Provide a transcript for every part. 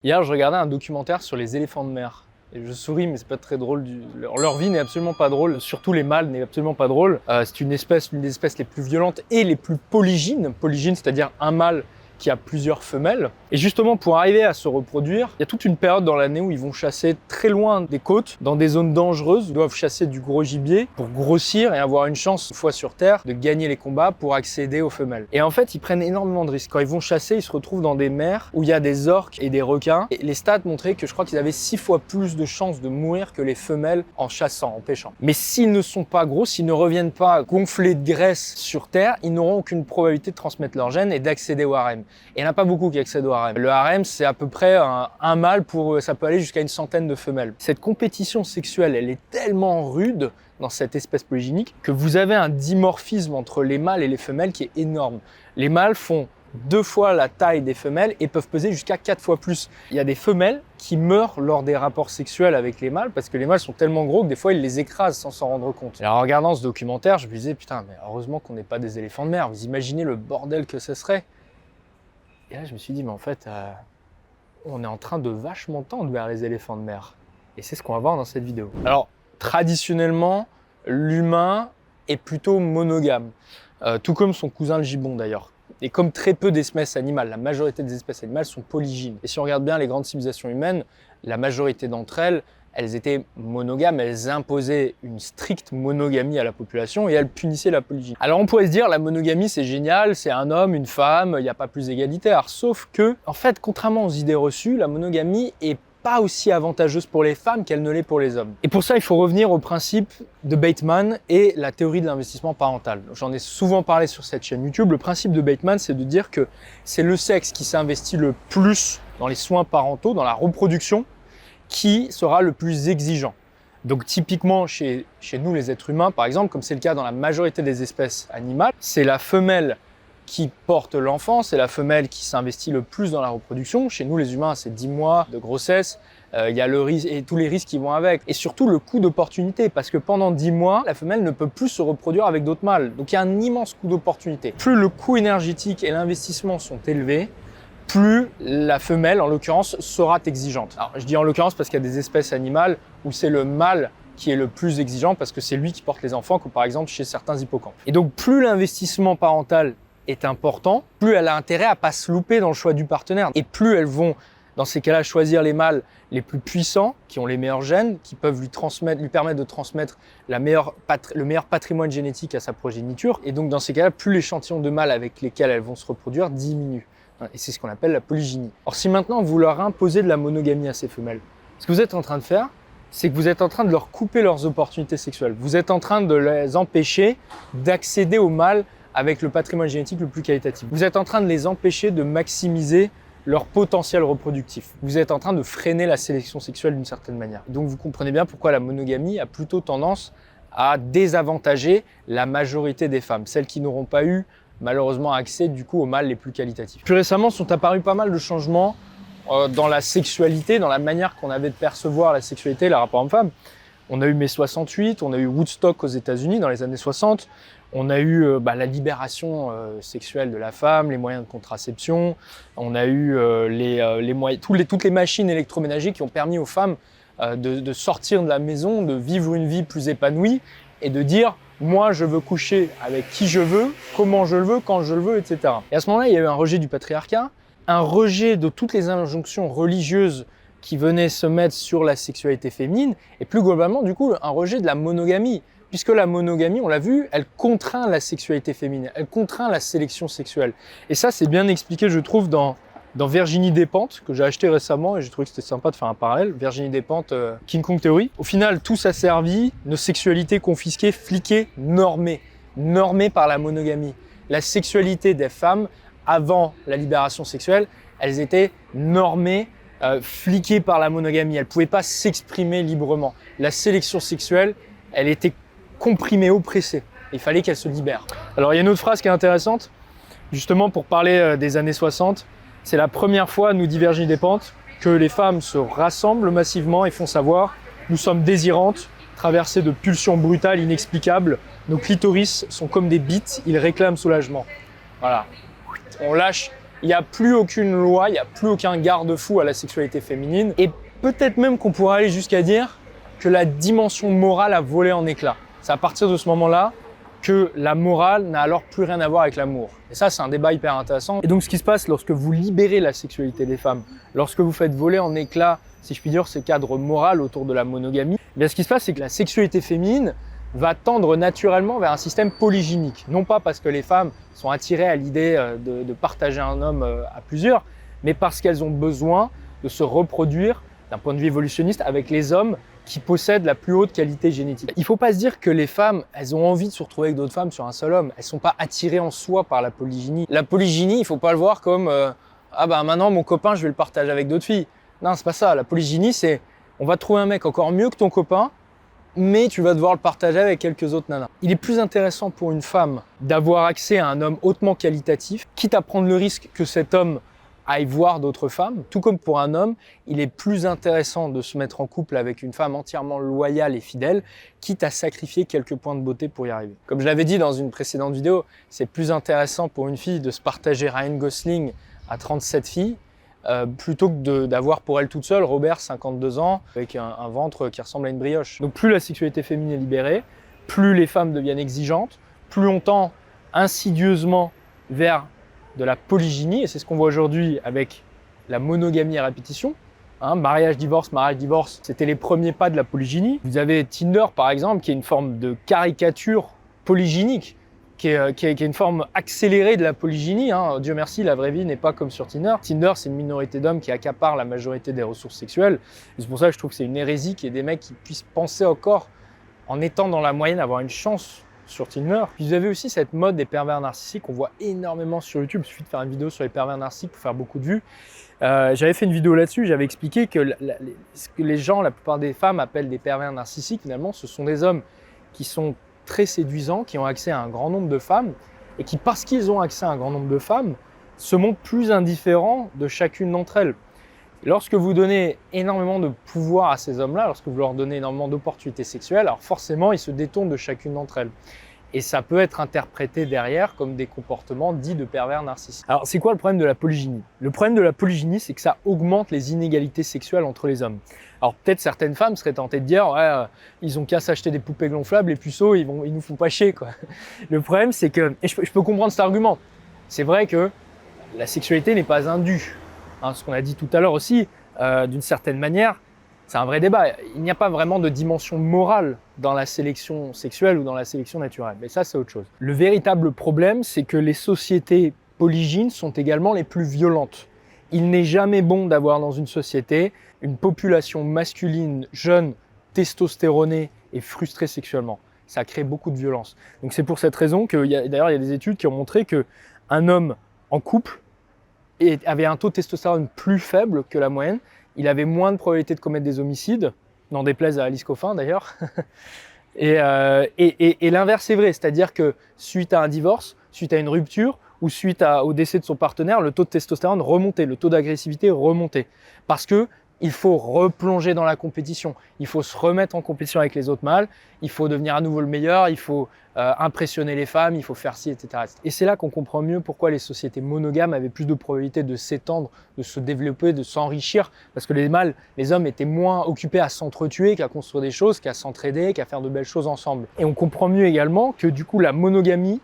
Hier, je regardais un documentaire sur les éléphants de mer. Et je souris, mais c'est pas très drôle. Leur vie n'est absolument pas drôle. Surtout les mâles n'est absolument pas drôle. C'est l'une des espèces les plus violentes et les plus polygynes. Polygyne, c'est-à-dire un mâle qui a plusieurs femelles. Et justement, pour arriver à se reproduire, il y a toute une période dans l'année où ils vont chasser très loin des côtes, dans des zones dangereuses. Ils doivent chasser du gros gibier pour grossir et avoir une chance, une fois sur Terre, de gagner les combats pour accéder aux femelles. Et en fait, ils prennent énormément de risques. Quand ils vont chasser, ils se retrouvent dans des mers où il y a des orques et des requins. Et les stats montraient que je crois qu'ils avaient 6 fois plus de chances de mourir que les femelles en chassant, en pêchant. Mais s'ils ne sont pas gros, s'ils ne reviennent pas gonflés de graisse sur Terre, ils n'auront aucune probabilité de transmettre leur gène et d'accéder au harem. Et il n'y en a pas beaucoup qui accèdent au harem. Le harem, c'est à peu près un mâle ça peut aller jusqu'à une centaine de femelles. Cette compétition sexuelle, elle est tellement rude dans cette espèce polygynique que vous avez un dimorphisme entre les mâles et les femelles qui est énorme. Les mâles font 2 fois la taille des femelles et peuvent peser jusqu'à 4 fois plus. Il y a des femelles qui meurent lors des rapports sexuels avec les mâles parce que les mâles sont tellement gros que des fois ils les écrasent sans s'en rendre compte. Et alors, en regardant ce documentaire, je me disais putain, mais heureusement qu'on n'est pas des éléphants de mer. Vous imaginez le bordel que ce serait? Et là, je me suis dit, mais en fait, on est en train de vachement tendre vers les éléphants de mer. Et c'est ce qu'on va voir dans cette vidéo. Alors, traditionnellement, l'humain est plutôt monogame, tout comme son cousin le gibbon d'ailleurs. Et comme très peu d'espèces animales, la majorité des espèces animales sont polygynes. Et si on regarde bien les grandes civilisations humaines, la majorité d'entre elles, elles étaient monogames, elles imposaient une stricte monogamie à la population et elles punissaient la polygynie. Alors on pourrait se dire, la monogamie c'est génial, c'est un homme, une femme, il n'y a pas plus égalitaire. Sauf que, en fait, contrairement aux idées reçues, la monogamie est pas aussi avantageuse pour les femmes qu'elle ne l'est pour les hommes. Et pour ça, il faut revenir au principe de Bateman et la théorie de l'investissement parental. J'en ai souvent parlé sur cette chaîne YouTube. Le principe de Bateman, c'est de dire que c'est le sexe qui s'investit le plus dans les soins parentaux, dans la reproduction, qui sera le plus exigeant. Donc typiquement chez nous les êtres humains, par exemple, comme c'est le cas dans la majorité des espèces animales, c'est la femelle qui porte l'enfant, c'est la femelle qui s'investit le plus dans la reproduction. Chez nous les humains, c'est 10 mois de grossesse, il y a le risque et tous les risques qui vont avec. Et surtout le coût d'opportunité, parce que pendant 10 mois, la femelle ne peut plus se reproduire avec d'autres mâles. Donc il y a un immense coût d'opportunité. Plus le coût énergétique et l'investissement sont élevés, plus la femelle, en l'occurrence, sera exigeante. Alors, je dis en l'occurrence parce qu'il y a des espèces animales où c'est le mâle qui est le plus exigeant parce que c'est lui qui porte les enfants, comme par exemple chez certains hippocampes. Et donc, plus l'investissement parental est important, plus elle a intérêt à pas se louper dans le choix du partenaire. Et plus elles vont, dans ces cas-là, choisir les mâles les plus puissants, qui ont les meilleurs gènes, qui peuvent lui permettre de transmettre le meilleur patrimoine génétique à sa progéniture. Et donc, dans ces cas-là, plus l'échantillon de mâles avec lesquels elles vont se reproduire diminue. Et c'est ce qu'on appelle la polygynie. Or, si maintenant vous leur imposez de la monogamie à ces femelles, ce que vous êtes en train de faire, c'est que vous êtes en train de leur couper leurs opportunités sexuelles. Vous êtes en train de les empêcher d'accéder au mâle avec le patrimoine génétique le plus qualitatif. Vous êtes en train de les empêcher de maximiser leur potentiel reproductif. Vous êtes en train de freiner la sélection sexuelle d'une certaine manière. Donc vous comprenez bien pourquoi la monogamie a plutôt tendance à désavantager la majorité des femmes, celles qui n'auront pas eu malheureusement accès du coup aux mâles les plus qualitatifs. Plus récemment sont apparus pas mal de changements dans la sexualité, dans la manière qu'on avait de percevoir la sexualité, le rapport homme-femme. On a eu mai 68, on a eu Woodstock aux États-Unis dans les années 60, on a eu la libération sexuelle de la femme, les moyens de contraception, on a eu toutes les machines électroménagères qui ont permis aux femmes de sortir de la maison, de vivre une vie plus épanouie et de dire moi, je veux coucher avec qui je veux, comment je le veux, quand je le veux, etc. Et à ce moment-là, il y a eu un rejet du patriarcat, un rejet de toutes les injonctions religieuses qui venaient se mettre sur la sexualité féminine, et plus globalement, du coup, un rejet de la monogamie. Puisque la monogamie, on l'a vu, elle contraint la sexualité féminine, elle contraint la sélection sexuelle. Et ça, c'est bien expliqué, je trouve, dans Virginie Despentes, que j'ai acheté récemment et j'ai trouvé que c'était sympa de faire un parallèle. Virginie Despentes, King Kong Theory. Au final, tout ça servi, nos sexualités confisquées, fliquées, normées par la monogamie. La sexualité des femmes, avant la libération sexuelle, elles étaient normées, fliquées par la monogamie. Elles ne pouvaient pas s'exprimer librement. La sélection sexuelle, elle était comprimée, oppressée. Il fallait qu'elle se libère. Alors il y a une autre phrase qui est intéressante, justement pour parler des années 60. C'est la première fois, nous dit Virginie Despentes, que les femmes se rassemblent massivement et font savoir « Nous sommes désirantes, traversées de pulsions brutales, inexplicables. Nos clitoris sont comme des bites, ils réclament soulagement. » Voilà. On lâche Il n'y a plus aucune loi, il n'y a plus aucun garde-fou à la sexualité féminine. Et peut-être même qu'on pourrait aller jusqu'à dire que la dimension morale a volé en éclats. C'est à partir de ce moment-là que la morale n'a alors plus rien à voir avec l'amour. Et ça, c'est un débat hyper intéressant. Et donc, ce qui se passe lorsque vous libérez la sexualité des femmes, lorsque vous faites voler en éclats, si je puis dire, ces cadres moraux autour de la monogamie, eh bien, ce qui se passe, c'est que la sexualité féminine va tendre naturellement vers un système polygynique. Non pas parce que les femmes sont attirées à l'idée de partager un homme à plusieurs, mais parce qu'elles ont besoin de se reproduire d'un point de vue évolutionniste avec les hommes qui possèdent la plus haute qualité génétique. Il ne faut pas se dire que les femmes, elles ont envie de se retrouver avec d'autres femmes sur un seul homme. Elles ne sont pas attirées en soi par la polygynie. La polygynie, il ne faut pas le voir comme ah bah maintenant mon copain, je vais le partager avec d'autres filles. Non, c'est pas ça. La polygynie, c'est on va trouver un mec encore mieux que ton copain, mais tu vas devoir le partager avec quelques autres nanas. Il est plus intéressant pour une femme d'avoir accès à un homme hautement qualitatif, quitte à prendre le risque que cet homme aille voir d'autres femmes. Tout comme pour un homme, il est plus intéressant de se mettre en couple avec une femme entièrement loyale et fidèle, quitte à sacrifier quelques points de beauté pour y arriver. Comme je l'avais dit dans une précédente vidéo, c'est plus intéressant pour une fille de se partager Ryan Gosling à 37 filles, plutôt que d'avoir pour elle toute seule Robert, 52 ans, avec un ventre qui ressemble à une brioche. Donc plus la sexualité féminine est libérée, plus les femmes deviennent exigeantes, plus on tend insidieusement vers de la polygynie, et c'est ce qu'on voit aujourd'hui avec la monogamie à répétition. Mariage, divorce, c'était les premiers pas de la polygynie. Vous avez Tinder par exemple, qui est une forme de caricature polygynique, qui est une forme accélérée de la polygynie. Dieu merci, la vraie vie n'est pas comme sur Tinder. Tinder, c'est une minorité d'hommes qui accaparent la majorité des ressources sexuelles. Et c'est pour ça que je trouve que c'est une hérésie qu'il y ait des mecs qui puissent penser encore, en étant dans la moyenne, avoir une chance sur Tinder. Puis vous avez aussi cette mode des pervers narcissiques qu'on voit énormément sur YouTube. Il suffit de faire une vidéo sur les pervers narcissiques pour faire beaucoup de vues. J'avais fait une vidéo là-dessus, j'avais expliqué que ce que les gens, la plupart des femmes appellent des pervers narcissiques, finalement, ce sont des hommes qui sont très séduisants, qui ont accès à un grand nombre de femmes et qui, parce qu'ils ont accès à un grand nombre de femmes, se montrent plus indifférents de chacune d'entre elles. Lorsque vous donnez énormément de pouvoir à ces hommes-là, lorsque vous leur donnez énormément d'opportunités sexuelles, alors forcément, ils se détournent de chacune d'entre elles. Et ça peut être interprété derrière comme des comportements dits de pervers narcissiques. Alors, c'est quoi le problème de la polygynie? Le problème de la polygynie, c'est que ça augmente les inégalités sexuelles entre les hommes. Alors, peut-être certaines femmes seraient tentées de dire « Ouais, ils ont qu'à s'acheter des poupées gonflables, les puceaux, ils nous font pas chier, quoi. » Le problème, c'est que, et je peux comprendre cet argument, c'est vrai que la sexualité n'est pas un dû. Ce qu'on a dit tout à l'heure aussi, d'une certaine manière, c'est un vrai débat. Il n'y a pas vraiment de dimension morale dans la sélection sexuelle ou dans la sélection naturelle. Mais ça, c'est autre chose. Le véritable problème, c'est que les sociétés polygynes sont également les plus violentes. Il n'est jamais bon d'avoir dans une société une population masculine, jeune, testostéronée et frustrée sexuellement. Ça crée beaucoup de violence. Donc c'est pour cette raison que, d'ailleurs, il y a des études qui ont montré qu'un homme en couple avait un taux de testostérone plus faible que la moyenne. Il avait moins de probabilité de commettre des homicides, n'en déplaise à Alice Coffin d'ailleurs. Et l'inverse est vrai, c'est-à-dire que suite à un divorce, suite à une rupture ou suite au décès de son partenaire, le taux de testostérone remontait, le taux d'agressivité remontait. Parce que il faut replonger dans la compétition, il faut se remettre en compétition avec les autres mâles, il faut devenir à nouveau le meilleur, il faut impressionner les femmes, il faut faire ci, etc. Et c'est là qu'on comprend mieux pourquoi les sociétés monogames avaient plus de probabilité de s'étendre, de se développer, de s'enrichir, parce que les hommes étaient moins occupés à s'entretuer qu'à construire des choses, qu'à s'entraider, qu'à faire de belles choses ensemble. Et on comprend mieux également que du coup la monogamie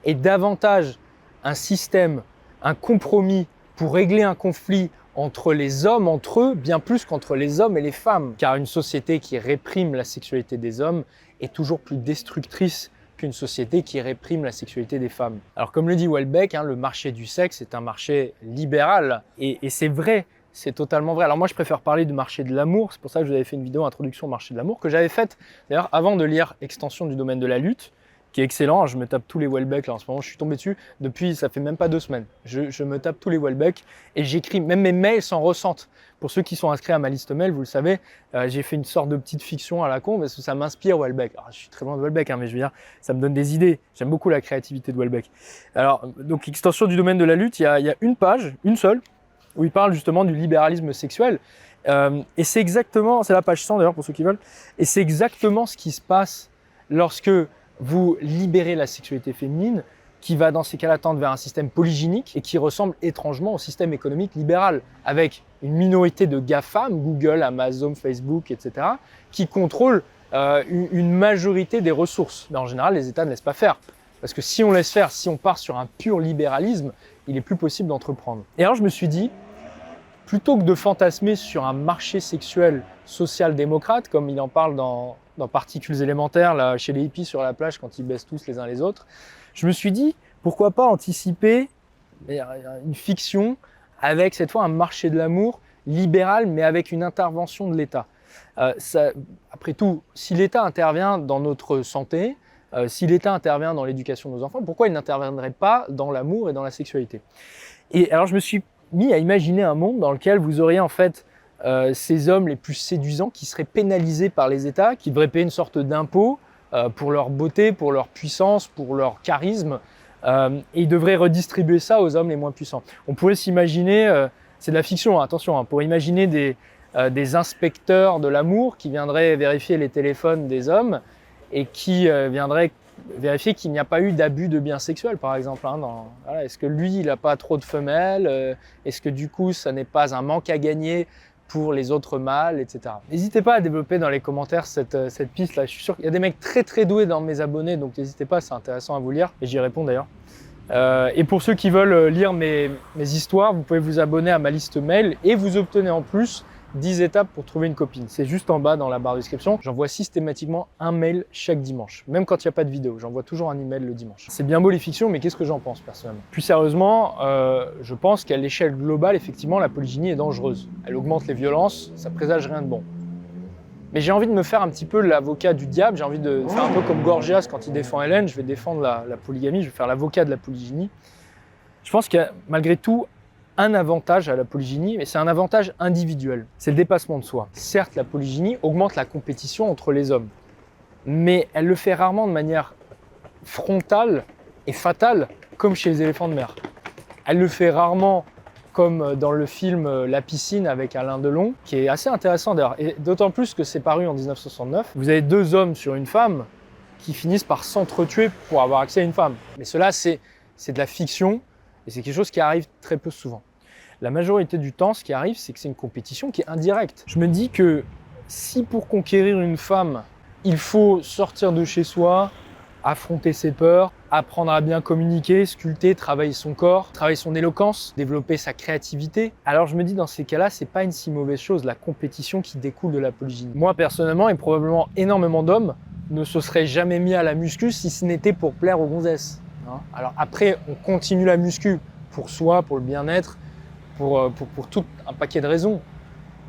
est davantage un système, un compromis pour régler un conflit entre les hommes, entre eux, bien plus qu'entre les hommes et les femmes. Car une société qui réprime la sexualité des hommes est toujours plus destructrice qu'une société qui réprime la sexualité des femmes. Alors comme le dit Houellebecq, le marché du sexe est un marché libéral. Et c'est vrai, c'est totalement vrai. Alors moi je préfère parler du marché de l'amour, c'est pour ça que je vous avais fait une vidéo introduction au marché de l'amour, que j'avais faite d'ailleurs avant de lire Extension du domaine de la lutte, qui est excellent. Je me tape tous les Houellebecq là en ce moment, je suis tombé dessus depuis, ça fait même pas 2 semaines. Je me tape tous les Houellebecq et j'écris, même mes mails s'en ressentent. Pour ceux qui sont inscrits à ma liste mail, vous le savez, j'ai fait une sorte de petite fiction à la con parce que ça m'inspire Houellebecq. Alors, je suis très loin de Houellebecq, mais je veux dire, ça me donne des idées. J'aime beaucoup la créativité de Houellebecq. Alors, donc, Extension du domaine de la lutte, il y a une page, une seule, où il parle justement du libéralisme sexuel. Et c'est exactement, c'est la page 100 d'ailleurs pour ceux qui veulent, et c'est exactement ce qui se passe lorsque vous libérez la sexualité féminine, qui va dans ces cas-là tendre vers un système polygynique et qui ressemble étrangement au système économique libéral, avec une minorité de GAFAM, Google, Amazon, Facebook, etc., qui contrôlent une majorité des ressources. Mais en général, les États ne laissent pas faire. Parce que si on laisse faire, si on part sur un pur libéralisme, il est plus possible d'entreprendre. Et alors je me suis dit, plutôt que de fantasmer sur un marché sexuel social-démocrate, comme il en parle dans Particules élémentaires, là, chez les hippies sur la plage, quand ils baissent tous les uns les autres, je me suis dit, pourquoi pas anticiper une fiction avec cette fois un marché de l'amour libéral, mais avec une intervention de l'État. Après tout, si l'État intervient dans notre santé, si l'État intervient dans l'éducation de nos enfants, pourquoi il n'interviendrait pas dans l'amour et dans la sexualité? Et alors je me suis mis à imaginer un monde dans lequel vous auriez en fait ces hommes les plus séduisants qui seraient pénalisés par les États, qui devraient payer une sorte d'impôt pour leur beauté, pour leur puissance, pour leur charisme, et ils devraient redistribuer ça aux hommes les moins puissants. On pourrait s'imaginer, c'est de la fiction, attention, on pourrait imaginer des inspecteurs de l'amour qui viendraient vérifier les téléphones des hommes et qui viendraient vérifier qu'il n'y a pas eu d'abus de biens sexuels, par exemple. Voilà, est-ce que lui, il n'a pas trop de femelles? Est-ce que du coup, ça n'est pas un manque à gagner pour les autres mâles, etc. N'hésitez pas à développer dans les commentaires cette piste-là. Je suis sûr qu'il y a des mecs très très doués dans mes abonnés, donc n'hésitez pas, c'est intéressant à vous lire, et j'y réponds d'ailleurs. Et pour ceux qui veulent lire mes histoires, vous pouvez vous abonner à ma liste mail et vous obtenez en plus 10 étapes pour trouver une copine. C'est juste en bas dans la barre de description. J'envoie systématiquement un mail chaque dimanche. Même quand il n'y a pas de vidéo, j'envoie toujours un email le dimanche. C'est bien beau les fictions, mais qu'est-ce que j'en pense personnellement? Plus sérieusement, je pense qu'à l'échelle globale, effectivement, la polygynie est dangereuse. Elle augmente les violences, ça présage rien de bon. Mais j'ai envie de me faire un petit peu l'avocat du diable, j'ai envie de faire un peu comme Gorgias quand il défend Hélène, je vais défendre la polygamie, je vais faire l'avocat de la polygynie. Je pense qu'il y a malgré tout un avantage à la polygynie, mais c'est un avantage individuel, c'est le dépassement de soi. Certes, la polygynie augmente la compétition entre les hommes, mais elle le fait rarement de manière frontale et fatale, comme chez les éléphants de mer. Elle le fait rarement comme dans le film La piscine avec Alain Delon, qui est assez intéressant d'ailleurs, et d'autant plus que c'est paru en 1969. Vous avez deux hommes sur une femme qui finissent par s'entretuer pour avoir accès à une femme. Mais cela, c'est de la fiction, et c'est quelque chose qui arrive très peu souvent. La majorité du temps, ce qui arrive, c'est que c'est une compétition qui est indirecte. Je me dis que si pour conquérir une femme, il faut sortir de chez soi, affronter ses peurs, apprendre à bien communiquer, sculpter, travailler son corps, travailler son éloquence, développer sa créativité, alors je me dis dans ces cas-là, c'est pas une si mauvaise chose, la compétition qui découle de la polygynie. Moi, personnellement, et probablement énormément d'hommes, ne se seraient jamais mis à la muscu si ce n'était pour plaire aux gonzesses. Alors après, on continue la muscu pour soi, pour le bien-être, pour tout un paquet de raisons.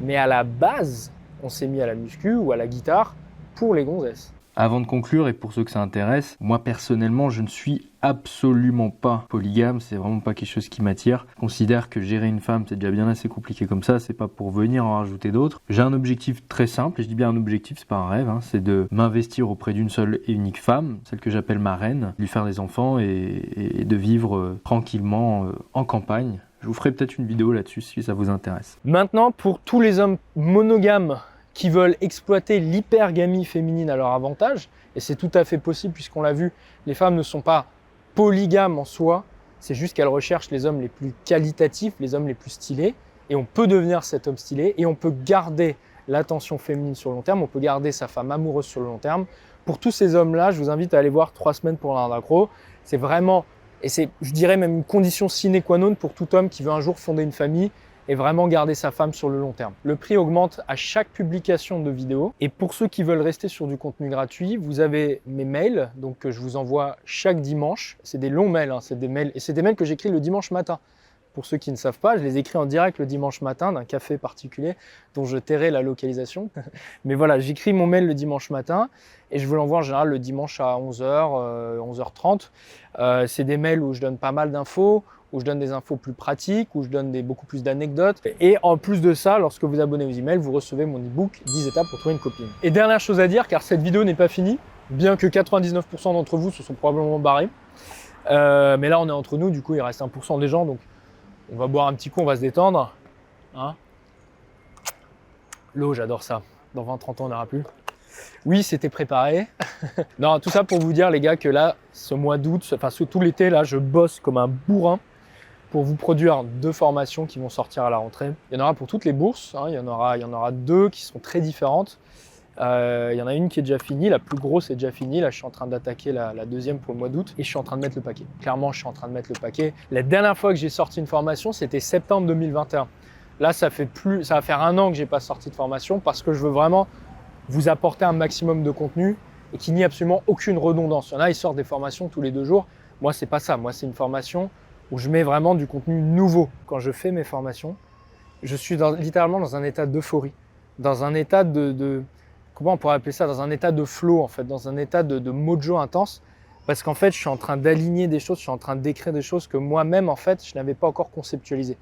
Mais à la base, on s'est mis à la muscu ou à la guitare pour les gonzesses. Avant de conclure, et pour ceux que ça intéresse, moi personnellement, je ne suis absolument pas polygame, c'est vraiment pas quelque chose qui m'attire. Je considère que gérer une femme, c'est déjà bien assez compliqué comme ça, c'est pas pour venir en rajouter d'autres. J'ai un objectif très simple, et je dis bien un objectif, c'est pas un rêve, c'est de m'investir auprès d'une seule et unique femme, celle que j'appelle ma reine, lui faire des enfants et de vivre tranquillement en campagne. Je vous ferai peut-être une vidéo là-dessus si ça vous intéresse. Maintenant, pour tous les hommes monogames qui veulent exploiter l'hypergamie féminine à leur avantage, et c'est tout à fait possible puisqu'on l'a vu, les femmes ne sont pas polygames en soi, c'est juste qu'elles recherchent les hommes les plus qualitatifs, les hommes les plus stylés, et on peut devenir cet homme stylé, et on peut garder l'attention féminine sur le long terme, on peut garder sa femme amoureuse sur le long terme. Pour tous ces hommes-là, je vous invite à aller voir 3 semaines pour l'un d'accro, c'est vraiment, et c'est, je dirais même une condition sine qua non pour tout homme qui veut un jour fonder une famille, et vraiment garder sa femme sur le long terme. Le prix augmente à chaque publication de vidéo. Et pour ceux qui veulent rester sur du contenu gratuit, vous avez mes mails, donc que je vous envoie chaque dimanche. C'est des longs mails, c'est des mails, et c'est des mails que j'écris le dimanche matin. Pour ceux qui ne savent pas, je les écris en direct le dimanche matin d'un café particulier dont je tairai la localisation. Mais voilà, j'écris mon mail le dimanche matin et je vous l'envoie en général le dimanche à 11h, 11h30. C'est des mails où je donne pas mal d'infos, où je donne des infos plus pratiques, où je donne beaucoup plus d'anecdotes. Et en plus de ça, lorsque vous abonnez aux emails, vous recevez mon e-book 10 étapes pour trouver une copine. Et dernière chose à dire, car cette vidéo n'est pas finie, bien que 99% d'entre vous se sont probablement barrés. Mais là, on est entre nous, du coup, il reste 1% des gens, donc on va boire un petit coup, on va se détendre. L'eau, j'adore ça. Dans 20-30 ans, on n'aura plus. Oui, c'était préparé. Non, tout ça pour vous dire les gars que là, ce mois d'août, enfin tout l'été, là, je bosse comme un bourrin pour vous produire 2 formations qui vont sortir à la rentrée. Il y en aura pour toutes les bourses, hein, il y en aura 2 qui sont très différentes. Il y en a une qui est déjà finie, la plus grosse est déjà finie. Là, je suis en train d'attaquer la deuxième pour le mois d'août et je suis en train de mettre le paquet. Clairement, je suis en train de mettre le paquet. La dernière fois que j'ai sorti une formation, c'était septembre 2021. Là, ça va faire 1 an que j'ai pas sorti de formation parce que je veux vraiment vous apporter un maximum de contenu et qu'il n'y ait absolument aucune redondance. Il y en a, ils sortent des formations tous les 2 jours. Moi, c'est pas ça. Moi, c'est une formation où je mets vraiment du contenu nouveau. Quand je fais mes formations, je suis littéralement dans un état d'euphorie, dans un état comment on pourrait appeler ça, dans un état de flow en fait, dans un état de mojo intense, parce qu'en fait, je suis en train d'aligner des choses, je suis en train d'écrire des choses que moi-même, en fait, je n'avais pas encore conceptualisées.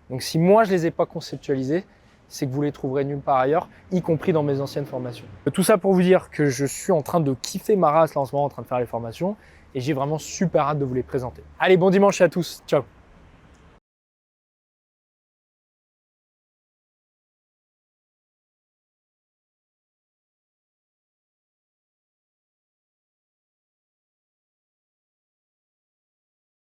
Donc si moi, je les ai pas conceptualisées, c'est que vous les trouverez nulle part ailleurs, y compris dans mes anciennes formations. Tout ça pour vous dire que je suis en train de kiffer ma race là en ce moment, en train de faire les formations, et j'ai vraiment super hâte de vous les présenter. Allez, bon dimanche à tous, ciao!